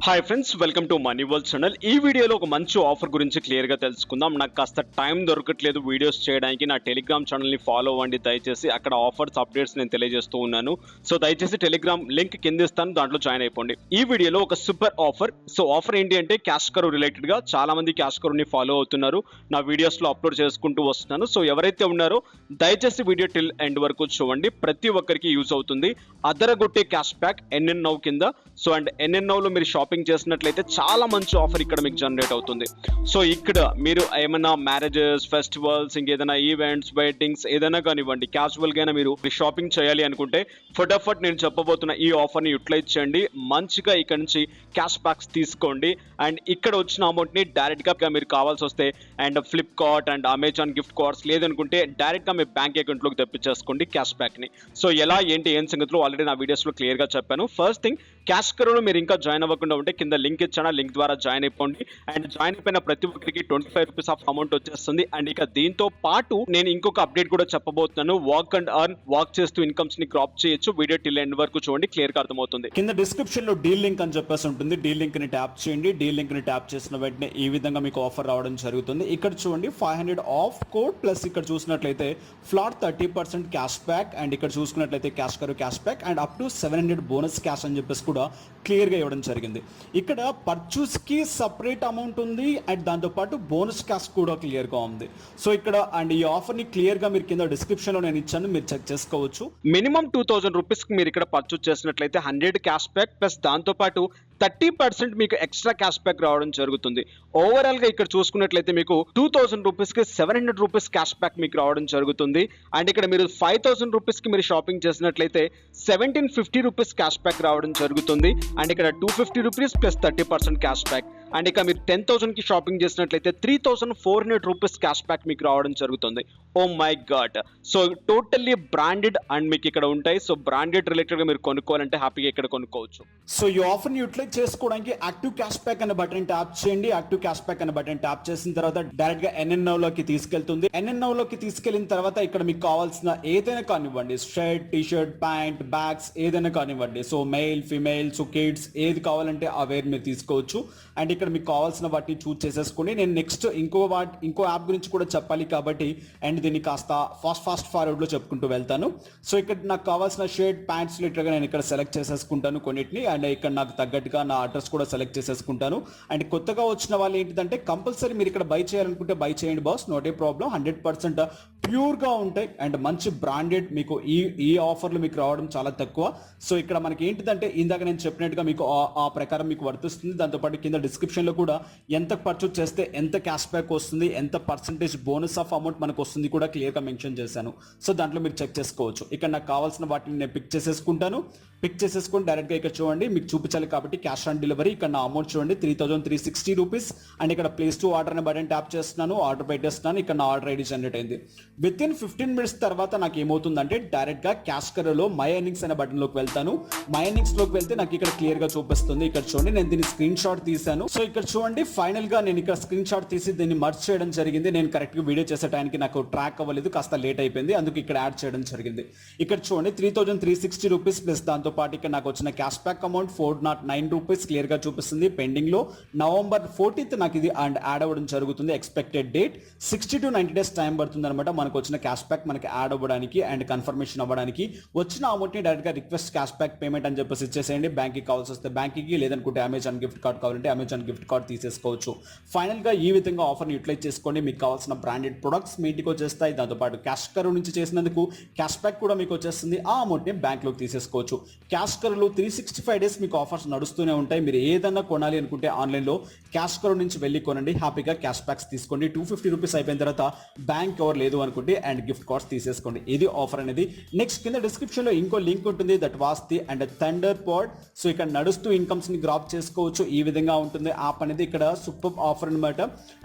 Hi friends, welcome to money world channel. ఈ వీడియోలో ఒక మంచి ఆఫర్ గురించి క్లియర్గా తెలుసుకుందాం. నాకు కాస్త టైం దొరకట్లేదు వీడియోస్ చేయడానికి. నా టెలిగ్రామ్ ఛానల్ని ఫాలో అవ్వండి దయచేసి. అక్కడ ఆఫర్స్ అప్డేట్స్ నేను తెలియజేస్తూ ఉన్నాను. సో దయచేసి టెలిగ్రామ్ లింక్ కింద ఇస్తాను, దాంట్లో జాయిన్ అయిపోండి. ఈ వీడియోలో ఒక సూపర్ ఆఫర్. సో ఆఫర్ ఏంటి అంటే క్యాష్ కరో రిలేటెడ్గా చాలా మంది క్యాష్ కరోని ఫాలో అవుతున్నారు. నా వీడియోస్లో అప్లోడ్ చేసుకుంటూ వస్తున్నాను. సో ఎవరైతే ఉన్నారో దయచేసి వీడియో టిల్ ఎండ్ వరకు చూడండి. ప్రతి ఒక్కరికి యూజ్ అవుతుంది. అదరగొట్టే క్యాష్ బ్యాక్ ఎన్ఎన్ నౌ కింద. సో అండ్ ఎన్ఎన్ నౌలో మీరు షాపింగ్ చేసినట్లయితే చాలా మంచి ఆఫర్ ఇక్కడ మీకు జనరేట్ అవుతుంది. సో ఇక్కడ మీరు ఏమైనా మ్యారేజెస్, ఫెస్టివల్స్, ఇంకేదైనా ఈవెంట్స్, వెడ్డింగ్స్ ఏదైనా కానివ్వండి, క్యాజువల్ గా మీరు షాపింగ్ చేయాలి అనుకుంటే ఫటాఫట్ నేను చెప్పబోతున్న ఈ ఆఫర్ ని యూటిలైజ్ చేయండి. మంచిగా ఇక్కడ నుంచి క్యాష్ బ్యాక్స్ తీసుకోండి. అండ్ ఇక్కడ వచ్చిన అమౌంట్ ని డైరెక్ట్ గా మీరు కావాల్సి వస్తే and Flipkart and Amazon gift cards, లేదనుకుంటే డైరెక్ట్ గా మీ బ్యాంక్ అకౌంట్ లోకి తెప్పించేసుకోండి క్యాష్ బ్యాక్ ని. సో ఎలా ఏంటి ఏం సంగతులు ఆల్రెడీ నా వీడియోస్ లో క్లియర్ గా చెప్పాను. ఫస్ట్ థింగ్, క్యాష్ కరోలో మీరు ఇంకా జాయిన్ అవ్వకుండా ఉంటే కింద లింక్ ఇచ్చాను, లింక్ ద్వారా జాయిన్ అయిపోండి. అండ్ జాయిన్ అయిపోయిన ప్రతి ఒక్కరికి 25 రూపీస్ ఆఫ్ అమౌంట్ వచ్చేస్తుంది. అండ్ ఇక దీంతో పాటు నేను ఇంకొక అప్డేట్ కూడా చెప్పబోతున్నాను. వాక్ అండ్ అర్న్, వాక్ చేస్తూ ఇన్కమ్స్ ని క్రాప్ చేయొచ్చు. వీడియో టిల్ ఎండ్ వరకు చూడండి, క్లియర్ గా అర్థమవుతుంది. కింద డిస్క్రిప్షన్ లో డీల్ లింక్ అని చెప్పేసి ఉంటుంది. డీల్ లింక్ ని ట్యాప్ చేయండి. డీల్ లింక్ ని ట్యాప్ చేసిన వెంటనే ఈ విధంగా మీకు ఆఫర్ రావడం జరుగుతుంది. ఇక్కడ చూడండి 500 ఆఫ్ కోడ్ ప్లస్ ఇక్కడ చూసినట్లయితే ఫ్లాట్ 30% క్యాష్ బ్యాక్. అండ్ ఇక్కడ చూసుకున్నట్లయితే క్యాష్ కరో cash back and up to 700 bonus cash అని చెప్పేసి కూడా క్లియర్ గా ఇవ్వడం జరిగింది. ఇక్కడ పర్చేస్ కి సపరేట్ అమౌంట్ ఉంది అండ్ దాంతోపాటు బోనస్ క్యాష్ కూడా క్లియర్ గా ఉంది. సో ఇక్కడ అండ్ ఈ ఆఫర్ ని క్లియర్ గా మీరు కింద డిస్క్రిప్షన్ లో నేను ఇచ్చాను, మీరు చెక్ చేసుకోవచ్చు. మినిమం 2000 రూపీస్ కి మీరు ఇక్కడ పర్చేస్ చేసినట్లయితే 100 క్యాష్ బ్యాక్ ప్లస్ దాంతోపాటు 30% మీకు ఎక్స్ట్రా క్యాష్ బ్యాక్ రావడం జరుగుతుంది. ఓవరాల్ గా ఇక్కడ చూసుకున్నట్లయితే మీకు 2000 రూపీస్ కి 700 రూపీస్ క్యాష్ బ్యాక్ మీకు రావడం జరుగుతుంది. అండ్ ఇక్కడ మీరు 5000 రూపీస్ కి మీరు షాపింగ్ చేసినట్లయితే 1750 రూపీస్ క్యాష్ బ్యాక్ రావడం జరుగుతుంది. అండ్ ఇక్కడ 250 rupees plus 30% cash back. And ఇక మీరు 10,000 కి షాపింగ్ చేసినట్లయితే 3400 రూపీస్ క్యాష్ బ్యాక్ మీకు రావడం జరుగుతుంది. Oh my God! So totally branded and మీకు ఇక్కడ ఉంటాయి. సో బ్రాండెడ్ రిలేటెడ్ గా మీరు కొనుక్కోవాలంటే హ్యాపీగా ఇక్కడ కొనుక్కోవచ్చు. సో ఈ ఆఫర్ ని యూటిలైజ్ చేసుకోవడానికి యాక్టివ్ క్యాష్ బ్యాక్ అనే బటన్ ట్యాప్ చేయండి. యాక్టివ్ క్యాష్ బ్యాక్ అనే బటన్ ట్యాప్ చేసిన తర్వాత డైరెక్ట్ గా ఎన్ఎన్ నౌ లోకి తీసుకెళ్తుంది. ఎన్ఎన్ నౌ లోకి తీసుకెళ్లిన తర్వాత ఇక్కడ మీకు కావాల్సిన ఏదైనా కానివ్వండి, shirt, T shirt, pant, bags ఏదైనా కానివ్వండి. So mail, female, so kids ఏది కావాలంటే అవేర్ మీరు తీసుకోవచ్చు. అండ్ ఇక్కడ మీకు కావాల్సిన వాటిని చూస్ చేసేసుకోండి. నేను నెక్స్ట్ ఇంకో యాప్ గురించి కూడా చెప్పాలి కాబట్టి అండ్ దీన్ని కాస్త ఫాస్ట్ ఫార్వర్డ్ లో చెప్పుకుంటూ వెళ్తాను. సో ఇక్కడ నాకు కావాల్సిన షర్ట్, ప్యాంట్స్ లిటర్గా నేను ఇక్కడ సెలెక్ట్ చేసేసుకుంటాను కొన్నిటిని. అండ్ ఇక్కడ నాకు తగ్గట్టుగా నా అడ్రస్ కూడా సెలెక్ట్ చేసేసుకుంటాను. అండ్ కొత్తగా వచ్చిన వాళ్ళు ఏంటిదంటే కంపల్సరీ మీరు ఇక్కడ బై చేయాలనుకుంటే బై చేయండి బాస్, నోట్ ఏ ప్రాబ్లం. 100% ప్యూర్ గా ఉంటాయి అండ్ మంచి బ్రాండెడ్. మీకు ఈ ఆఫర్లు మీకు రావడం చాలా తక్కువ. సో ఇక్కడ మనకి ఏంటిదంటే ఇందాక నేను చెప్పినట్టుగా మీకు ఆ ప్రకారం మీకు వర్తిస్తుంది. దాంతోపాటు కింద డిస్క్రిప్షన్ లో కూడా ఎంత పర్చేస్ చేస్తే ఎంత క్యాష్ బ్యాక్ వస్తుంది, ఎంత పర్సెంటేజ్ బోనస్ ఆఫ్ అమౌంట్ మనకు వస్తుంది కూడా క్లియర్ గా మెన్షన్ చేశాను. సో దాంట్లో మీరు చెక్ చేసుకోవచ్చు. ఇక్కడ నాకు కావాల్సిన వాటిని నేను పిక్ చేసేసుకుంటాను. పిక్ చేసేసుకొని డైరెక్ట్ గా ఇక్కడ చూడండి, మీకు చూపించాలి కాబట్టి క్యాష్ ఆన్ డెలివరీ. ఇక్కడ నా అమౌంట్ చూడండి 3360 రూపీస్. అండ్ ఇక్కడ ప్లేస్ టు ఆర్డర్ అనే బటన్ ట్యాప్ చేస్తున్నాను, ఆర్డర్ పెట్టేస్తున్నాను. ఇక్కడ నా ఆర్డర్ ఐడి జనరేట్ అయింది. విత్ ఇన్ 15 మినిట్స్ తర్వాత నాకు ఏమవుతుందంటే డైరెక్ట్ గా క్యాష్ కరోలో మై ఎర్నింగ్స్ అనే బటన్ లోకి వెళ్తాను. మై ఎర్నింగ్స్ లోకి వెళ్తే నాకు ఇక్కడ క్లియర్ గా చూపిస్తుంది. ఇక్కడ చూడండి నేను దీన్ని స్క్రీన్ షాట్ తీసాను. సో ఇక్కడ చూడండి ఫైనల్ గా నేను ఇక్కడ స్క్రీన్ షాట్ తీసి దీన్ని మర్జ్ చేయడం జరిగింది. నేను కరెక్ట్ గా వీడియో చేసే టైంకి నాకు ట్రాక్ అవ్వలేదు, కాస్త లేట్ అయిపోయింది, అందుకు ఇక్కడ యాడ్ చేయడం జరిగింది. ఇక్కడ చూడండి 3360 రూపీస్ ప్లస్ దాంతో పాటు ఇక్కడ నాకు వచ్చిన cash back amount 409 rupees clear గా చూపిస్తుంది. పెండింగ్ లో నవంబర్ 14th నాకు ఇది అండ్ యాడ్ అవ్వడం జరుగుతుంది. Expected date 60 to 90 days time పడుతుంది అనమాట మనకు వచ్చిన క్యాష్ బ్యాక్ మనకి యాడ్ అవ్వడానికి అండ్ కన్ఫర్మేషన్ అవ్వడానికి. వచ్చిన అమౌంట్ ని డైరెక్ట్ గా రిక్వెస్ట్ క్యాష్ బ్యాక్ పేమెంట్ అని చెప్పేసి ఇచ్చేసేయండి. బ్యాంక్ కి కావాల్సి వస్తే బ్యాంక్ కి, లేదనుకుంటే అమెజాన్ గిఫ్ట్ కార్డ్ కావాలంటే అమెజాన్ గిఫ్ట్ కార్డ్ తీసేసుకోవచ్చు. ఫైనల్ గా ఈ విధంగా ఆఫర్ ని యూటిలైజ్ చేసుకోండి. మీకు కావాల్సిన బ్రాండెడ్ ప్రొడక్ట్స్ మీ ఇంటికి వచ్చేస్తాయి. దాంతోపాటు క్యాష్ కరో నుంచి చేసినందుకు క్యాష్ బ్యాక్ కూడా మీకు వచ్చేస్తుంది. ఆ అమౌంట్ ని బ్యాంక్ లోకి తీసేసుకోవచ్చు. క్యాష్ కరోలో 365 days మీకు ఆఫర్స్ నడుస్తూనే ఉంటాయి. మీరు ఏదన్నా కొనాలి అనుకుంటే ఆన్లైన్ లో క్యాష్ కరో నుంచి వెళ్ళి కొనండి, హ్యాపీగా క్యాష్ బ్యాక్స్ తీసుకోండి. 250 రూపీస్ అయిపోయిన తర్వాత బ్యాంక్ కవర్ లేదు అనుకుంటే అండ్ గిఫ్ట్ కార్డ్స్ తీసేసుకోండి. ఇది ఆఫర్ అనేది. నెక్స్ట్ కింద డిస్క్రిప్షన్ లో ఇంకో లింక్ ఉంటుంది, that was the and thunder pod. So ఇక్కడ నడుస్తూ ఇన్కమ్స్ ని గ్రాప్ చేసుకోవచ్చు. ఈ విధంగా ఉంటుంది యాప్ అనేది. ఇక్కడ సూపర్ ఆఫర్ అనమాట.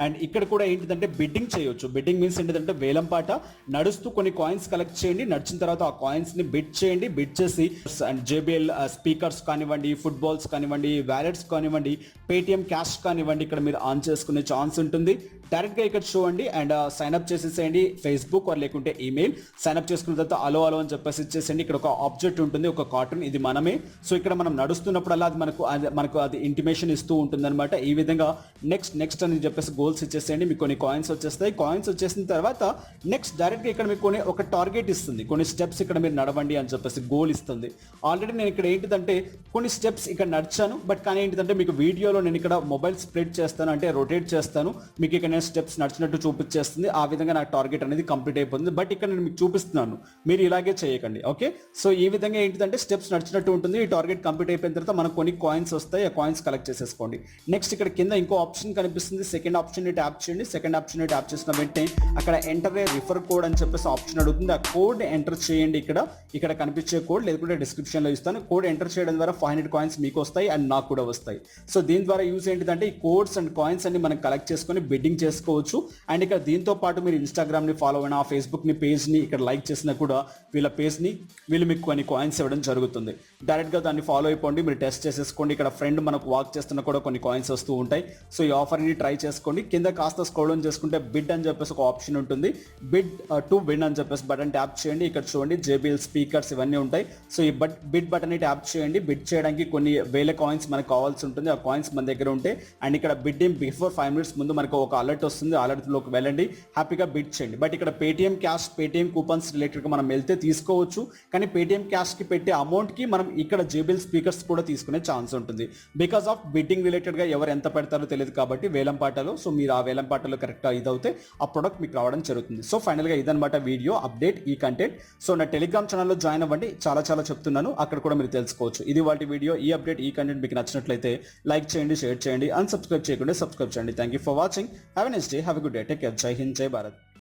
అండ్ ఇక్కడ కూడా ఏంటిదంటే బిడ్డింగ్ చేయొచ్చు. బిడ్డింగ్ మీన్స్ ఏంటంటే వేలం పాట. నడుస్తూ కొన్ని కాయిన్స్ కలెక్ట్ చేయండి, నడిచిన తర్వాత ఆ కాయిన్స్ ని బిడ్ చేయండి. బిడ్ చేసి అండ్ జేబిఎల్ స్పీకర్స్ కానివ్వండి, ఫుట్బాల్స్ కానివ్వండి, వ్యాలెట్స్ కానివ్వండి, పేటిఎం క్యాష్ కానివ్వండి, ఇక్కడ మీరు ఆన్ చేసుకునే ఛాన్స్ ఉంటుంది. డైరెక్ట్ గా ఇక్కడ చూడండి అండ్ సైన్ అప్ చేసేసేయండి ఫేస్బుక్ ఆర్ లేకుంటే ఈమెయిల్. సైన్ అప్ చేసుకున్న తర్వాత అలో అని చెప్పేసి ఇచ్చేసేయండి. ఇక్కడ ఒక ఆబ్జెక్ట్ ఉంటుంది, ఒక కార్టూన్, ఇది మనమే. సో ఇక్కడ మనం నడుస్తున్నప్పుడల్లా అది మనకు అది ఇంటిమేషన్ ఇస్తూ ఉంటుంది అనమాట. ఈ విధంగా నెక్స్ట్ అని చెప్పేసి గోల్స్ ఇచ్చేసేయండి. మీకు కొన్ని కాయిన్స్ వచ్చేస్తాయి. కాయిన్స్ వచ్చేసిన తర్వాత నెక్స్ట్ డైరెక్ట్ గా ఇక్కడ మీకు ఒక టార్గెట్ ఇస్తుంది, కొన్ని స్టెప్స్ ఇక్కడ మీరు నడవండి అని చెప్పేసి గోల్ ఇస్తుంది. ఆల్రెడీ నేను ఇక్కడ ఏంటిదంటే కొన్ని స్టెప్స్ ఇక్కడ నడిచాను, బట్ కానీ ఏంటిదంటే మీకు వీడియోలో నేను ఇక్కడ మొబైల్ స్ప్లిట్ చేస్తాను, అంటే రొటేట్ చేస్తాను, మీకు ఇక్కడ నేను స్టెప్స్ నడిచినట్టు చూపించేస్తుంది. ఆ విధంగా నాకు టార్గెట్ అనేది కంప్లీట్ అయిపోతుంది. బట్ ఇక్కడ నేను మీకు చూపిస్తున్నాను, మీరు ఇలాగే చేయకండి. ఓకే, సో ఈ విధంగా ఏంటిదంటే స్టెప్స్ నడిచినట్టు ఉంటుంది. ఈ టార్గెట్ కంప్లీట్ అయిపోయిన తర్వాత మనకు కొన్ని కాయిన్స్ వస్తాయి, ఆ కాయిన్స్ కలెక్ట్ చేసేసుకోండి. నెక్స్ట్ ఇక్కడ కింద ఇంకో ఆప్షన్ కనిపిస్తుంది, సెకండ్ ఆప్షన్ ని ట్యాప్ చేయండి. సెకండ్ ఆప్షన్ ని ట్యాప్ చేసిన వెంటనే అక్కడ ఎంటర్ ఏ రిఫర్ కోడ్ అని చెప్పేసి ఆప్షన్ అడుగుతుంది. ఆ కోడ్ ఎంటర్ చేయండి. ఇక్కడ కనిపించే కోడ్, లేకుంటే డిస్క్రిప్షన్ లో ఇస్తాను. కోడ్ ఎంటర్ చేయడం ద్వారా 500 కాయిన్స్ మీకు వస్తాయి అండ్ నాకు కూడా వస్తాయి. సో దీని ద్వారా యూజ్ ఏంటిదంటే ఈ కోడ్స్ అండ్ కాయిన్స్ అన్ని మనం కలెక్ట్ చేసుకొని బిడ్డింగ్ చేసుకోవచ్చు. అండ్ ఇక్కడ దీంతో పాటు మీరు ఇన్స్టాగ్రామ్ ని ఫాలో అయినా, ఫేస్బుక్ ని పేజ్ ని ఇక్కడ లైక్ చేసినా కూడా వీళ్ళ పేజ్ ని వీళ్ళు మీకు కొన్ని కాయిన్స్ ఇవ్వడం జరుగుతుంది. డైరెక్ట్ గా దాన్ని ఫాలో అయిపోండి, మీరు టెస్ట్ చేసేసుకోండి. ఇక్కడ ఫ్రెండ్ మనకు వాక్ చేస్తున్నా కూడా కొన్ని కాయిన్స్ వస్తూ ఉంటాయి. సో ఈ ఆఫర్ ని ట్రై చేసుకోండి. కింద కాస్త స్క్రోల్ డౌన్ చేసుకుంటే బిడ్ అని చెప్పేసి ఒక ఆప్షన్ ఉంటుంది. బిడ్ టు విన్ అని చెప్పేసి బటన్ ట్యాప్ చేయండి. ఇక్కడ చూడండి JBL స్పీకర్స్ ఇవన్నీ ఉంటాయి. సో ఈ బిడ్ బటన్ ని ట్యాప్ చేయండి. బిడ్ చేయడానికి కొన్ని వేల కాయిన్స్ మనకు కావాల్సి ఉంటుంది. ఆ కాయిన్స్ మన దగ్గర ఉంటే అండ్ ఇక్కడ బిడ్డింగ్ బిఫోర్ 5 minutes ముందు మనకు ఒక అలర్ట్ వస్తుంది. అలర్ట్ లోకి వెళ్ళండి, హ్యాపీగా బిడ్ చేయండి. బట్ ఇక్కడ Paytm cash, Paytm coupons related గా మనం వెళ్తే తీసుకోవచ్చు. కానీ పేటిఎం క్యాష్ కి పెట్టే అమౌంట్ కి మనం ఇక్కడ JBL స్పీకర్స్ కూడా తీసుకునే ఛాన్స్ ఉంటుంది. బికాస్ ఆఫ్ బిడ్డింగ్ రిలేటెడ్ గా ఎవరు ఎంత పెడతారో తెలియదు కాబట్టి వేలం పాటలో. సో మీరు ఆ వేలం పాటలో కరెక్ట్ గా ఇదవుతే ఆ ప్రొడక్ట్ మీకు రావడం జరుగుతుంది. సో ఫైనల్ గా ఇదనమాట వీడియో అప్డేట్, ఈ కంటెంట్. సో నా టెలిగ్రామ్ ఛానల్లో జాయిన్ అవ్వండి, చాలా చెప్తున్నాను, అక్కడ కూడా మీరు తెలుసుకోవచ్చు. ఇది వాటి వీడియో, ఈ అప్డేట్, ఈ కంటెంట్ మీకు నచ్చినట్లయితే లైక్ చేయండి, షేర్ చేయండి, అన్సబ్స్క్రైబ్ చేయకుండా సబ్స్క్రైబ్ చేయండి. Thank you for watching. Have a nice day, have a good day, take care, జై హింద్, జై భారత్.